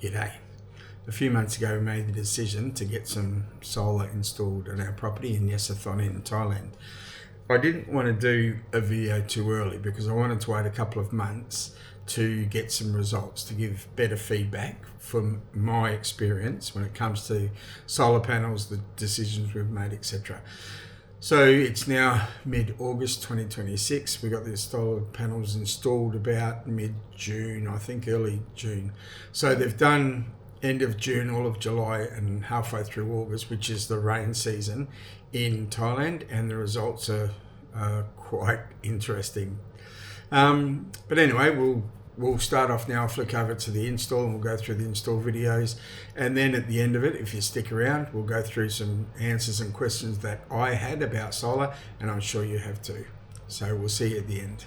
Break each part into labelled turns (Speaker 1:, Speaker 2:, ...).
Speaker 1: G'day. A few months ago we made the decision to get some solar installed on our property in Yassathani in Thailand. I didn't want to do a video too early because I wanted to wait a couple of months to get some results, to give better feedback from my experience when it comes to solar panels, the decisions we've made, etc. So it's now mid-August 2026. We got the solar panels installed about mid-June, I think early June. So they've done end of June, all of July and halfway through August, which is the rain season in Thailand, and the results are quite interesting. But anyway, we'll start off now. I'll flick over to the install and we'll go through the install videos, and then at the end of it, if you stick around, we'll go through some answers and questions that I had about solar, and I'm sure you have too. So we'll see you at the end.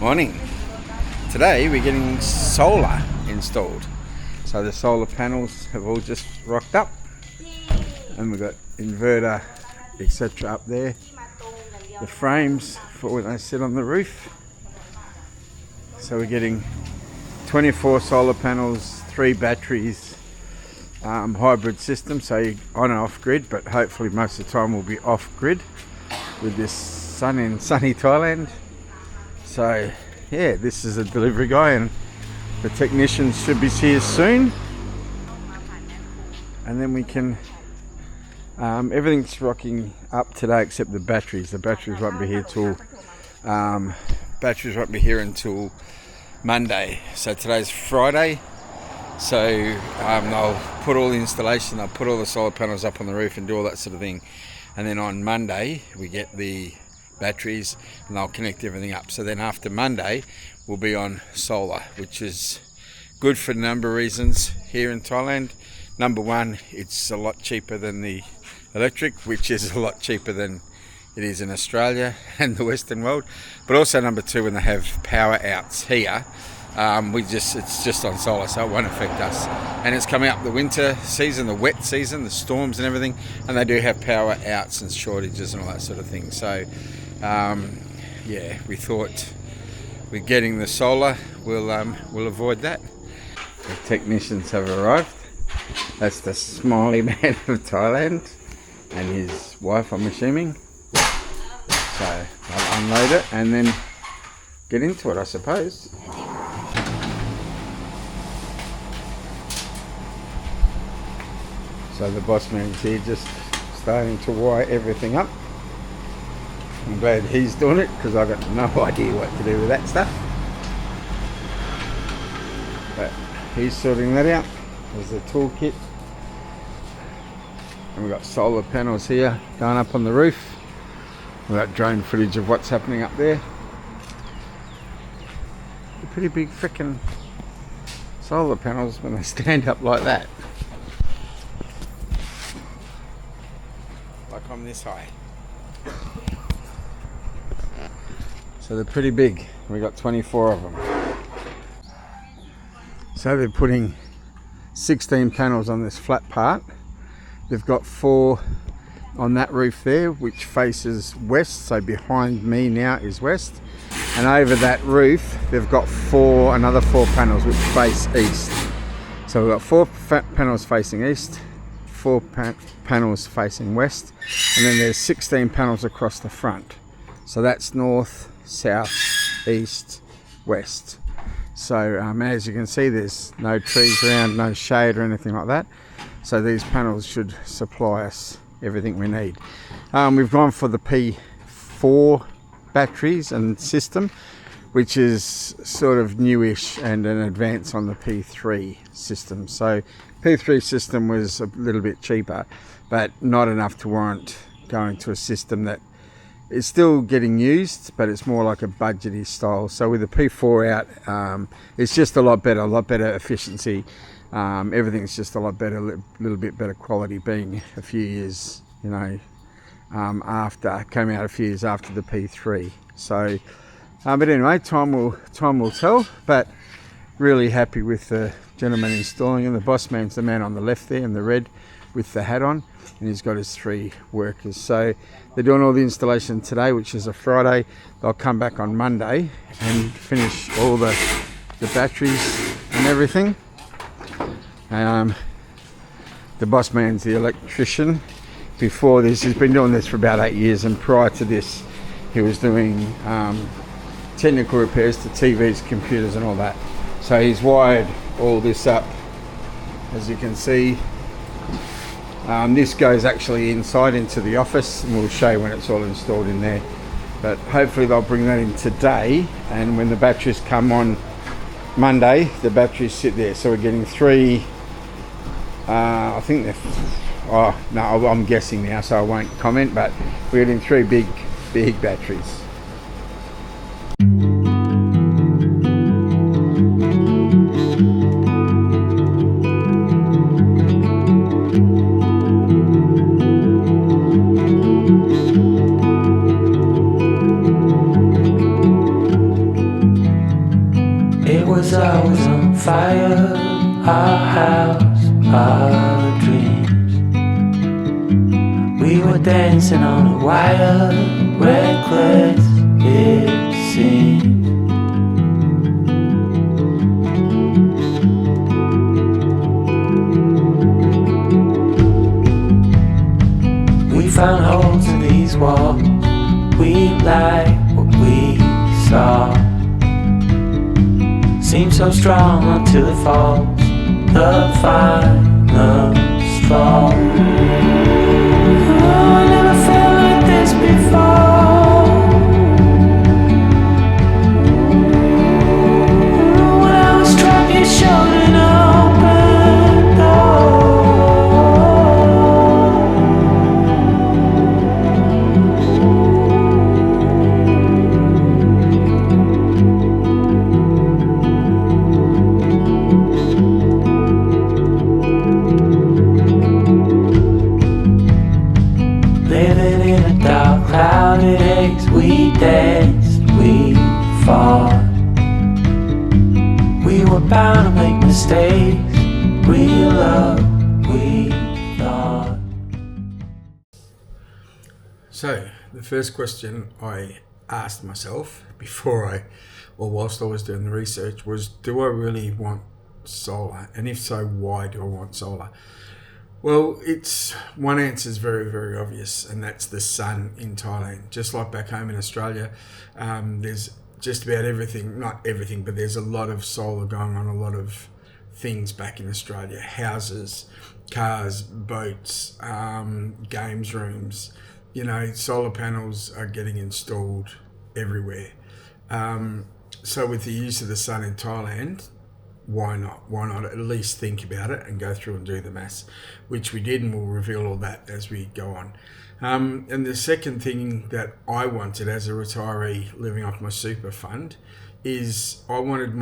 Speaker 2: Morning. Today we're getting solar installed. So the solar panels have all just rocked up, and we've got inverter etc up there, the frames for when they sit on the roof. So we're getting 24 solar panels, 3 batteries, hybrid system, so you're on and off grid, but hopefully most of the time we'll be off grid with this sun in sunny Thailand. So yeah, this is a delivery guy and the technicians should be here soon, and then we can everything's rocking up today except the batteries. The batteries won't be here till until Monday. So today's Friday, so they'll put all the installation, they'll put all the solar panels up on the roof and do all that sort of thing, and then on Monday we get the batteries and they'll connect everything up. So then after Monday we'll be on solar, which is good for a number of reasons here in Thailand. Number one, it's a lot cheaper than the electric, which is a lot cheaper than it is in Australia and the Western world. But also number two, when they have power outs here, it's just on solar, so it won't affect us. And it's coming up the winter season, the wet season, the storms and everything, and they do have power outs and shortages and all that sort of thing. So yeah, we thought with getting the solar, we'll avoid that. The technicians have arrived. That's the smiley man of Thailand and his wife, I'm assuming. So I'll unload it and then get into it, I suppose. So the boss man's here just starting to wire everything up. I'm glad he's doing it because I've got no idea what to do with that stuff. But he's sorting that out. There's the toolkit. And we've got solar panels here going up on the roof. We've got drone footage of what's happening up there. They're pretty big frickin' solar panels when they stand up like that. Like I'm this high. So they're pretty big. We've got 24 of them. So they're putting 16 panels on this flat part. They've got 4 on that roof there, which faces west. So behind me now is west, and over that roof they've got another 4 panels which face east. So we've got 4 panels facing east, 4 panels facing west, and then there's 16 panels across the front. So that's north, south, east, west. So as you can see, there's no trees around, no shade or anything like that. So these panels should supply us everything we need. We've gone for the P4 batteries and system, which is sort of newish and an advance on the P3 system. So P3 system was a little bit cheaper, but not enough to warrant going to a system that is still getting used, but it's more like a budgety style. So with the P4 out, it's just a lot better efficiency. Everything's just a lot better, a little bit better quality, being a few years, came out a few years after the P3. So, but anyway, time will tell. But really happy with the gentleman installing, and the boss man's the man on the left there in the red with the hat on, and he's got his 3 workers. So they're doing all the installation today, which is a Friday. They'll come back on Monday and finish all the batteries and everything. The boss man's the electrician. Before this, he's been doing this for about 8 years, and prior to this, he was doing technical repairs to TVs, computers, and all that. So he's wired all this up, as you can see. This goes actually inside into the office, and we'll show you when it's all installed in there. But hopefully they'll bring that in today, and when the batteries come on Monday, the batteries sit there. So we're getting 3, I think they're, oh no, I'm guessing now, so I won't comment, but we're getting 3 big batteries.
Speaker 3: I was on fire, our house, our dreams. We were dancing on a wire, reckless it seemed. We found holes in these walls, we like what we saw. Seems so strong until it falls, the final straw. Oh, I never felt like this before. When I was struck, you showed an open door. We danced, we fought. We were bound to make mistakes. Real love, we thought.
Speaker 1: So, the first question I asked myself whilst I was doing the research was, do I really want solar? And if so, why do I want solar? Well, one answer is very, very obvious, and that's the sun in Thailand. Just like back home in Australia, there's just about everything, not everything, but there's a lot of solar going on, a lot of things back in Australia. Houses, cars, boats, games rooms, solar panels are getting installed everywhere. So with the use of the sun in Thailand, why not? Why not at least think about it and go through and do the maths, which we did, and we'll reveal all that as we go on. And the second thing that I wanted as a retiree living off my super fund is I wanted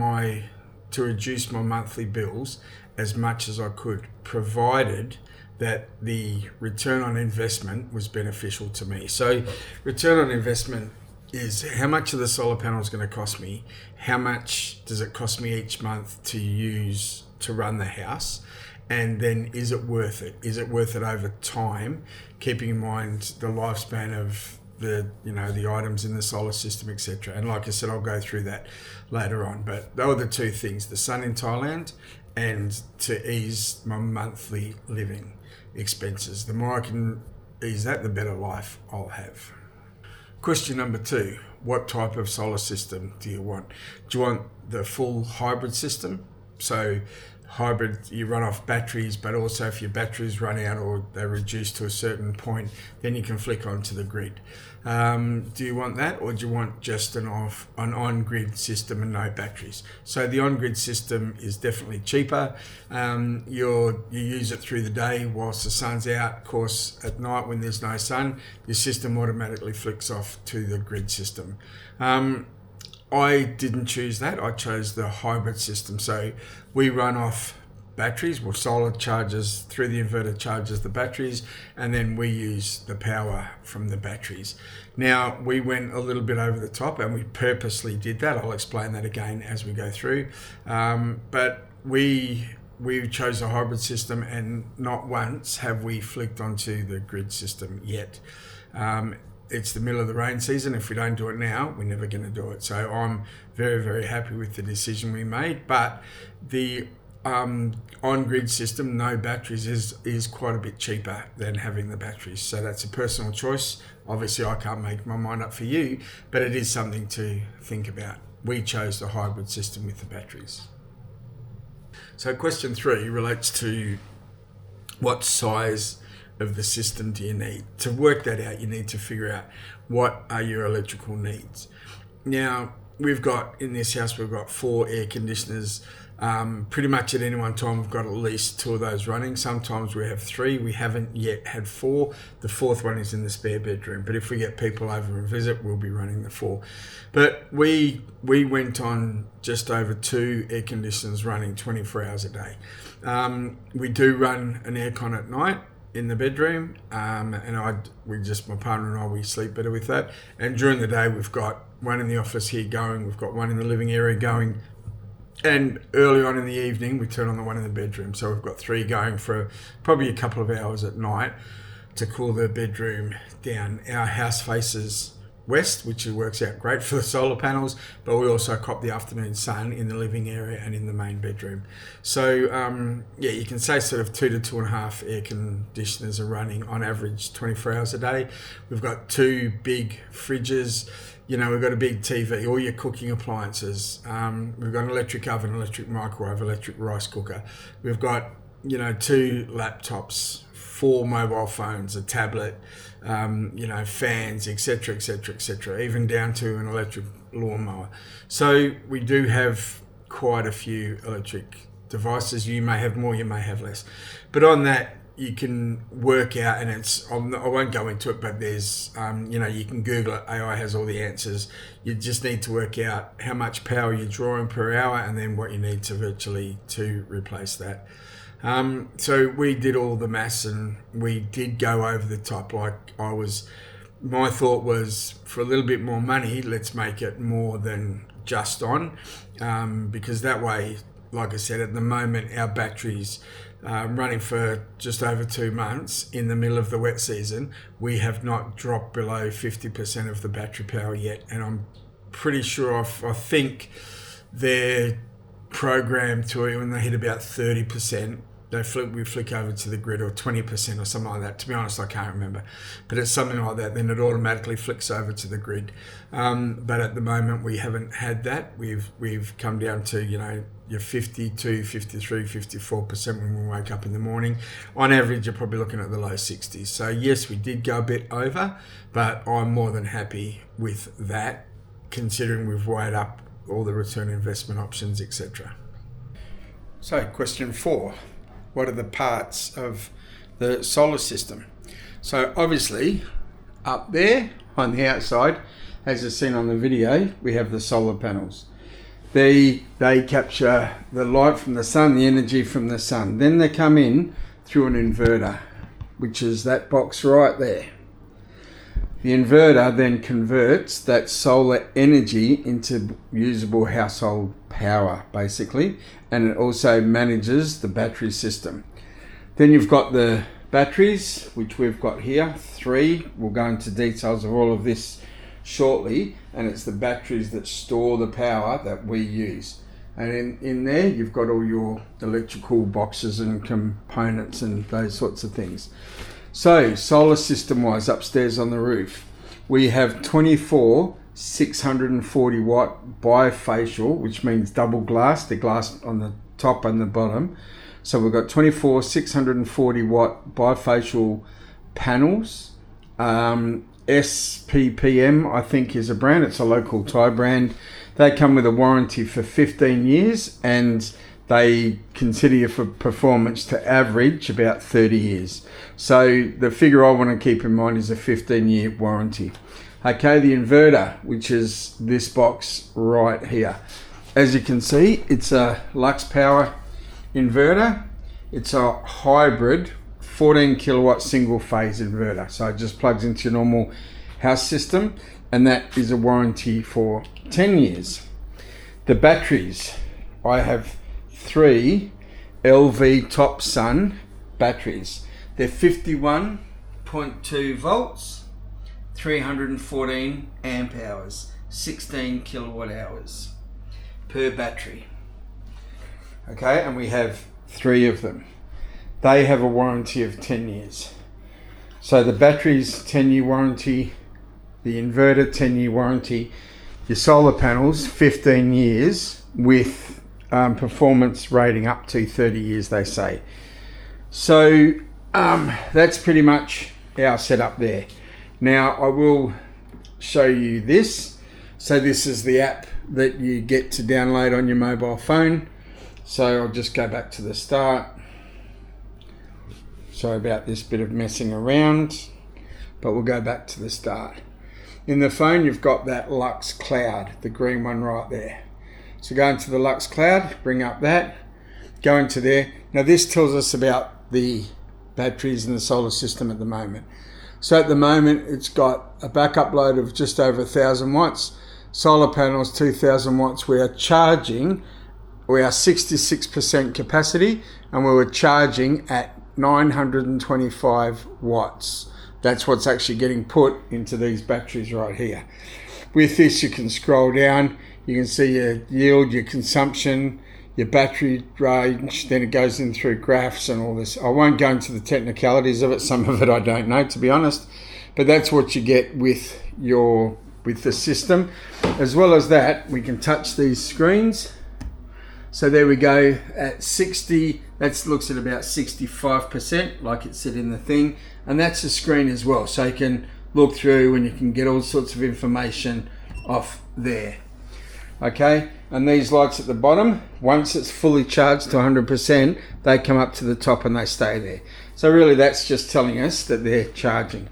Speaker 1: to reduce my monthly bills as much as I could, provided that the return on investment was beneficial to me. So return on investment is how much of the solar panel is going to cost me, how much does it cost me each month to use to run the house, and then is it worth it? Is it worth it over time, keeping in mind the lifespan of the items in the solar system, etc. And like I said, I'll go through that later on. But those are the two things: the sun in Thailand, and to ease my monthly living expenses. The more I can ease that, the better life I'll have. Question number 2, what type of solar system do you want? Do you want the full hybrid system? So hybrid, you run off batteries, but also if your batteries run out or they're reduced to a certain point, then you can flick onto the grid. Do you want that, or do you want just an on-grid system and no batteries? So the on-grid system is definitely cheaper. You use it through the day whilst the sun's out. Of course, at night when there's no sun, your system automatically flicks off to the grid system. I didn't choose that. I chose the hybrid system. So we run off batteries, solar charges through the inverter charges the batteries, and then we use the power from the batteries. Now, we went a little bit over the top, and we purposely did that. I'll explain that again as we go through. But we chose a hybrid system, and not once have we flicked onto the grid system yet. It's the middle of the rain season. If we don't do it now, we're never going to do it. So I'm very, very happy with the decision we made. But the on-grid system, no batteries, is quite a bit cheaper than having the batteries. So that's a personal choice. Obviously, I can't make my mind up for you, but it is something to think about. We chose the hybrid system with the batteries. So question 3 relates to what size of the system do you need? To work that out, you need to figure out what are your electrical needs. Now, in this house, we've got 4 air conditioners. Pretty much at any one time, we've got at least 2 of those running. Sometimes we have 3. We haven't yet had 4. The 4th one is in the spare bedroom. But if we get people over and visit, we'll be running the 4. But we went on just over 2 air conditioners running 24 hours a day. We do run an aircon at night in the bedroom, and my partner and I, we sleep better with that. And during the day, we've got one in the office here going. We've got one in the living area going. And early on in the evening, we turn on the one in the bedroom. So we've got 3 going for probably a couple of hours at night to cool the bedroom down. Our house faces west, which works out great for the solar panels, but we also cop the afternoon sun in the living area and in the main bedroom. So you can say sort of 2 to 2.5 air conditioners are running on average 24 hours a day. We've got 2 big fridges. We've got a big TV, all your cooking appliances. We've got an electric oven, electric microwave, electric rice cooker. We've got, 2 laptops, 4 mobile phones, a tablet, fans, etc., etc., etc., even down to an electric lawnmower. So we do have quite a few electric devices. You may have more, you may have less. But on that, you can work out, and I won't go into it, but there's, you can Google it. AI has all the answers. You just need to work out how much power you're drawing per hour and then what you need to replace that. So we did all the maths and we did go over the top. My thought was, for a little bit more money, let's make it more than just on, because that way, like I said, at the moment, our batteries, running for just over 2 months in the middle of the wet season, we have not dropped below 50% of the battery power yet. And I'm pretty sure, I think they're programmed to, when they hit about 30%, we flick over to the grid, or 20% or something like that. To be honest, I can't remember, but it's something like that. Then it automatically flicks over to the grid. But at the moment, we haven't had that. We've come down to, your 52, 53, 54% when we wake up in the morning. On average, you're probably looking at the low 60s. So yes, we did go a bit over, but I'm more than happy with that, considering we've weighed up all the return investment options, etc. So question 4. What are the parts of the solar system? So obviously, up there on the outside, as you've seen on the video, we have the solar panels. They capture the light from the sun, the energy from the sun. Then they come in through an inverter, which is that box right there. The inverter then converts that solar energy into usable household power, basically, and it also manages the battery system. Then you've got the batteries, which we've got here, 3. We'll go into details of all of this shortly, and it's the batteries that store the power that we use. And in there, you've got all your electrical boxes and components and those sorts of things. So, solar system-wise, upstairs on the roof, we have 24 640 watt bifacial, which means double glass, the glass on the top and the bottom. So we've got 24 640 watt bifacial panels. SPPM, I think, is a brand. It's a local Thai brand. They come with a warranty for 15 years, and they consider you for performance to average about 30 years. So the figure I want to keep in mind is a 15-year warranty. Okay, the inverter, which is this box right here. As you can see, it's a Lux Power inverter. It's a hybrid 14 kilowatt single phase inverter. So it just plugs into your normal house system, and that is a warranty for 10 years. The batteries, I have 3 LV Top Sun batteries. They're 51.2 volts, 314 amp hours, 16 kilowatt hours per battery. Okay, and we have 3 of them. They have a warranty of 10 years. So the batteries, 10-year warranty, the inverter, 10-year warranty, your solar panels, 15 years with performance rating up to 30 years, they say. So that's pretty much our setup there. Now I will show you this. So this is the app that you get to download on your mobile phone. So I'll just go back to the start. Sorry about this bit of messing around, but we'll go back to the start. In the phone, you've got that Lux Cloud, the green one right there. So go into the Lux Cloud, bring up that, go into there. Now this tells us about the batteries in the solar system at the moment. So at the moment, it's got a backup load of just over 1,000 watts. Solar panels, 2,000 watts. We are 66% capacity, and we were charging at 925 watts. That's what's actually getting put into these batteries right here. With this, you can scroll down. You can see your yield, your consumption, your battery range. Then it goes in through graphs and all this. I won't go into the technicalities of it. Some of it I don't know, to be honest. But that's what you get with the system. As well as that, we can touch these screens. So there we go at 60, that looks at about 65%, like it said in the thing. And that's the screen as well. So you can look through and you can get all sorts of information off there. Okay, and these lights at the bottom, once it's fully charged to 100%, they come up to the top and they stay there. So really that's just telling us that they're charging.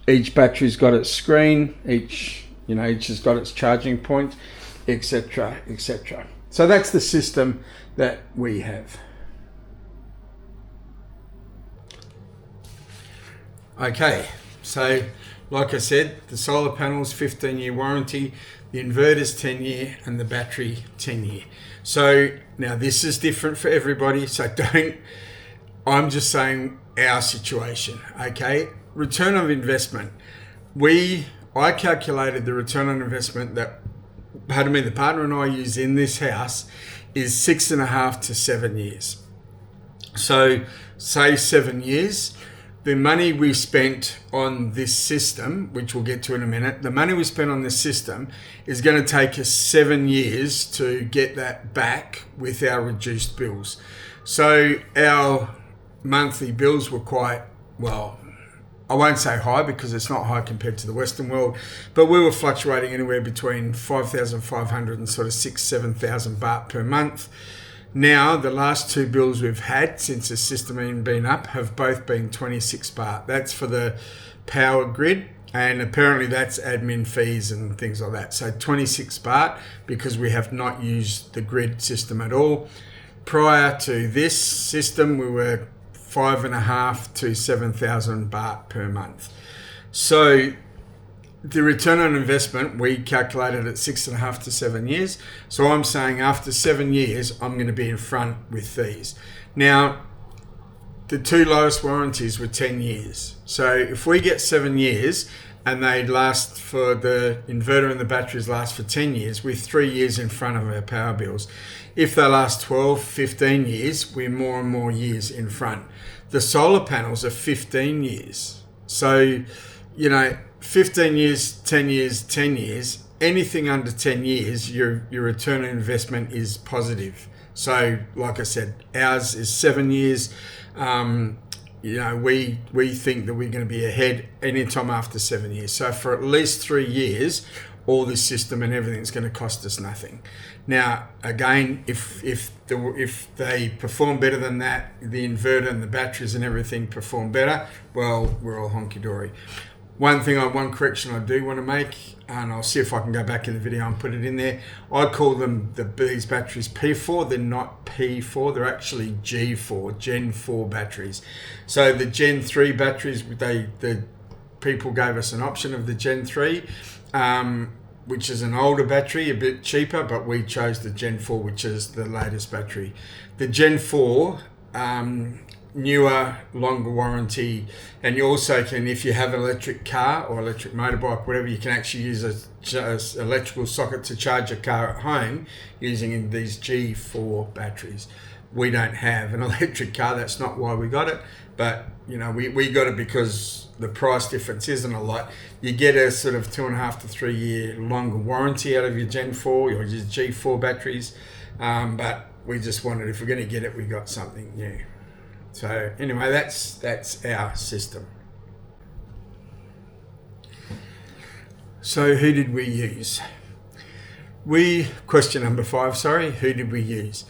Speaker 1: Each battery's got its screen, each has got its charging point, etc., etc. So that's the system that we have. Okay, so like I said, the solar panels 15-year warranty, the inverter's 10-year, and the battery 10-year. So now this is different for everybody, so I'm just saying our situation, okay? Return on investment. I calculated the return on investment that the partner and I use in this house is 6.5 to 7 years. So say 7 years, the money we spent on this system, which we'll get to in a minute, the money we spent on this system is going to take us 7 years to get that back with our reduced bills. So our monthly bills were quite, well, I won't say high because it's not high compared to the Western world, but we were fluctuating anywhere between 5,500 and sort of 7,000 baht per month. Now, the last 2 bills we've had since the system has been up have both been 26 baht. That's for the power grid, and apparently that's admin fees and things like that. So 26 baht because we have not used the grid system at all. Prior to this system, we were 5.5 to 7,000 baht per month. So the return on investment, we calculated at 6.5 to 7 years. So I'm saying after 7 years, I'm going to be in front with these. Now, the 2 lowest warranties were 10 years. So if we get 7 years and they last for the inverter and the batteries last for 10 years, we're 3 years in front of our power bills. If they last 12, 15 years, we're more and more years in front. The solar panels are 15 years. So, 15 years, 10 years, 10 years, anything under 10 years, your return on investment is positive. So, like I said, ours is 7 years. We think that we're going to be ahead anytime after 7 years. So for at least 3 years, all this system and everything's going to cost us nothing. Now, again, if they perform better than that, the inverter and the batteries and everything perform better, well, we're all honky-dory. One correction I do want to make, and I'll see if I can go back in the video and put it in there. I call them these batteries P4. They're not P4. They're actually G4, Gen 4 batteries. So the Gen 3 batteries, the people gave us an option of the Gen 3, which is an older battery, a bit cheaper, but we chose the Gen 4, which is the latest battery. The Gen 4, newer, longer warranty, and you also can, if you have an electric car or electric motorbike, whatever, you can actually use a electrical socket to charge your car at home using these G4 batteries. we don't have an electric car. That's not why we got it. But, you know, we got it because the price difference isn't a lot. You get a sort of 2.5 to 3 year longer warranty out of your Gen 4 or your G4 batteries. But we just wanted, if we're going to get it, we got something new. So anyway, that's our system. So who did we use? Question number 5, sorry, who did we use?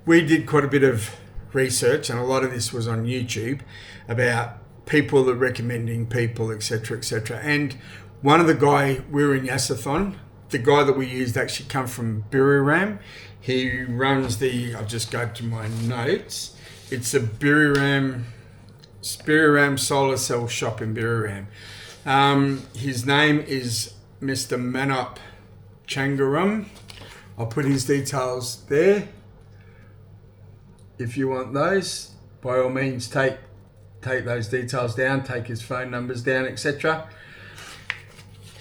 Speaker 1: We did quite a bit of research, and a lot of this was on YouTube, about people that recommending people, etc., etc. And one of the guy, we were in Yassathani, the guy that we used actually come from Buriram. He runs I'll just go to my notes. It's a Buriram solar cell shop in Buriram. His name is Mr. Manop Changaram. I'll put his details there. If you want those, by all means, take those details down, take his phone numbers down, etc.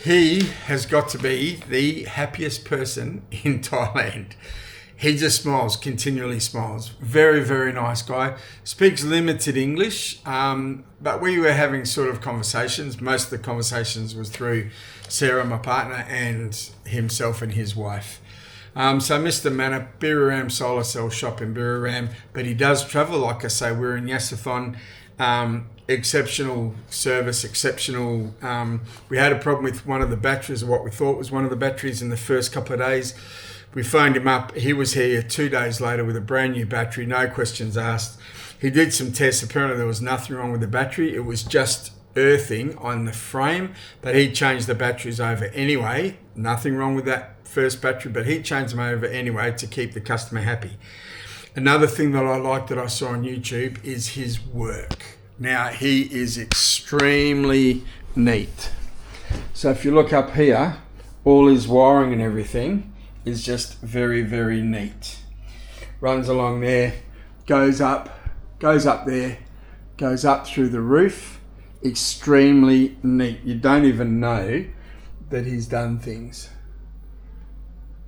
Speaker 1: He has got to be the happiest person in Thailand. He just smiles, continually smiles. Very, very nice guy. Speaks limited English, but we were having sort of conversations. Most of the conversations was through Sarah, my partner, and himself and his wife. So Mr. Manna, Buriram Solar Cell Shop in Buriram, but he does travel. Like I say, we're in Yassathani. Exceptional service, exceptional. We had a problem with one of the batteries, or what we thought was one of the batteries, in the first couple of days. We phoned him up. He was here 2 days later with a brand new battery, no questions asked. He did some tests. Apparently there was nothing wrong with the battery. It was just earthing on the frame, but he changed the batteries over anyway. Nothing wrong with that first battery, but he changed them over anyway to keep the customer happy. Another thing that I like that I saw on YouTube is his work. Now, he is extremely neat. So if you look up here, all his wiring and everything is just very, very neat. Runs along there, goes up there, goes up through the roof. Extremely neat. You don't even know that he's done things.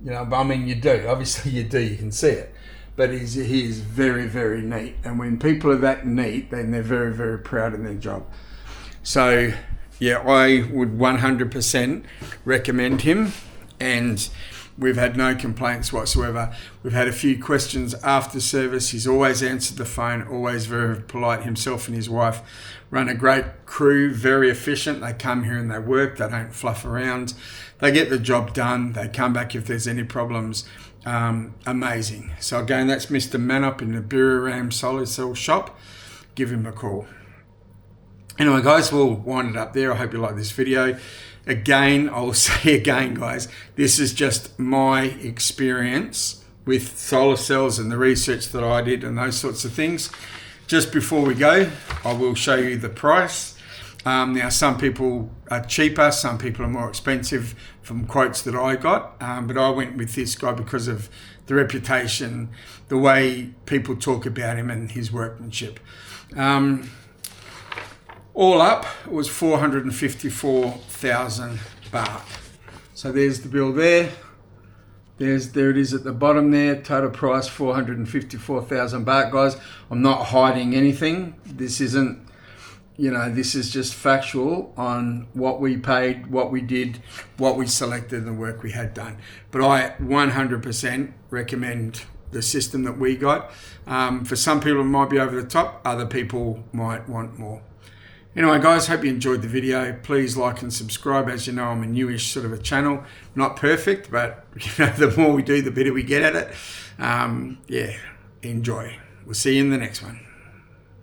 Speaker 1: You know, I mean, you do. Obviously you do, you can see it. But he is very, very neat. And when people are that neat, then they're very, very proud of their job. So, yeah, I would 100% recommend him. And we've had no complaints whatsoever. We've had a few questions after service. He's always answered the phone, always very polite. Himself and his wife run a great crew, very efficient. They come here and they work. They don't fluff around. They get the job done. They come back if there's any problems. Amazing. So again, that's Mr. Manop in the Buriram Solar Cell Shop. Give him a call. Anyway, guys, we'll wind it up there. I hope you like this video. Again, I'll say again, guys, this is just my experience with solar cells and the research that I did and those sorts of things. Just before we go, I will show you the price. Now, some people are cheaper, some people are more expensive from quotes that I got, but I went with this guy because of the reputation, the way people talk about him and his workmanship. All up, it was 454,000 baht. So there's the bill there. There it is at the bottom there. Total price 454,000 baht, guys. I'm not hiding anything. This isn't, you know, this is just factual on what we paid, what we did, what we selected, and the work we had done. But I 100% recommend the system that we got. For some people, it might be over the top. Other people might want more. Anyway, guys, hope you enjoyed the video. Please like and subscribe. As you know, I'm a newish sort of a channel. Not perfect, but you know, the more we do, the better we get at it. Yeah, enjoy. We'll see you in the next one.